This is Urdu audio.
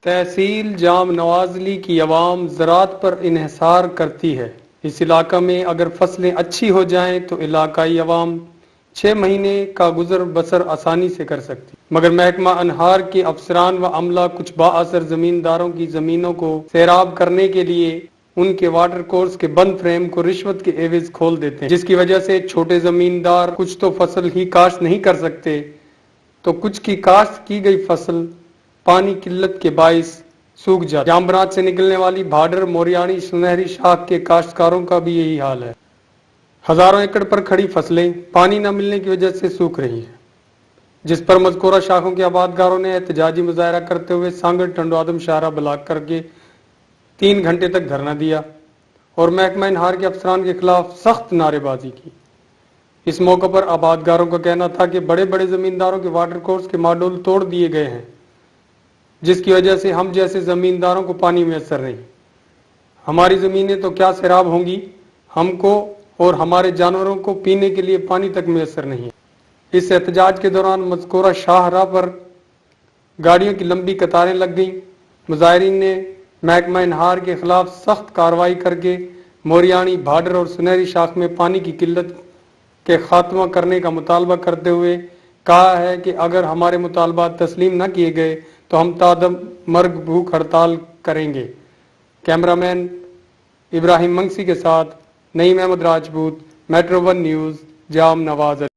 تحصیل جام نوازلی کی عوام زراعت پر انحصار کرتی ہے۔ اس علاقہ میں اگر فصلیں اچھی ہو جائیں تو علاقائی عوام 6 مہینے کا گزر بسر آسانی سے کر سکتی، مگر محکمہ انہار کے افسران و عملہ کچھ بااثر زمینداروں کی زمینوں کو سیراب کرنے کے لیے ان کے واٹر کورس کے بند فریم کو رشوت کے عوض کھول دیتے ہیں، جس کی وجہ سے چھوٹے زمیندار کچھ تو فصل ہی کاشت نہیں کر سکتے تو کچھ کی کاشت کی گئی فصل پانی قلت کے باعث سوکھ جاتی۔ جام برانچ سے نکلنے والی بھاڈر، موریانٹی، سنہری شاخ کے کاشتکاروں کا بھی یہی حال ہے۔ ہزاروں ایکڑ پر کھڑی فصلیں پانی نہ ملنے کی وجہ سے سوکھ رہی ہیں، جس پر مذکورہ شاخوں کے آبادکاروں نے احتجاجی مظاہرہ کرتے ہوئے سانگڑ ٹنڈو آدم شاہراہ بلاک کر کے 3 گھنٹے تک دھرنا دیا اور محکمہ انہار کے افسران کے خلاف سخت نعرے بازی کی۔ اس موقع پر آبادکاروں کا کہنا تھا کہ بڑے بڑے زمینداروں کے واٹر کورس کے ماڈول توڑ دیے گئے ہیں، جس کی وجہ سے ہم جیسے زمینداروں کو پانی میسر نہیں۔ ہماری زمینیں تو کیا سیراب ہوں گی، ہم کو اور ہمارے جانوروں کو پینے کے لیے پانی تک میسر نہیں۔ اس احتجاج کے دوران مذکورہ شاہراہ پر گاڑیوں کی لمبی قطاریں لگ گئیں۔ مظاہرین نے محکمہ انہار کے خلاف سخت کارروائی کر کے موریانٹی، بھاڈر اور سنہری شاخ میں پانی کی قلت کے خاتمہ کرنے کا مطالبہ کرتے ہوئے کہا ہے کہ اگر ہمارے مطالبات تسلیم نہ کیے گئے تو ہم تا مرگ بھوک ہڑتال کریں گے۔ کیمرامین ابراہیم منگسی کے ساتھ نعیم احمد راجپوت، میٹرو 1 نیوز، جام نواز علی۔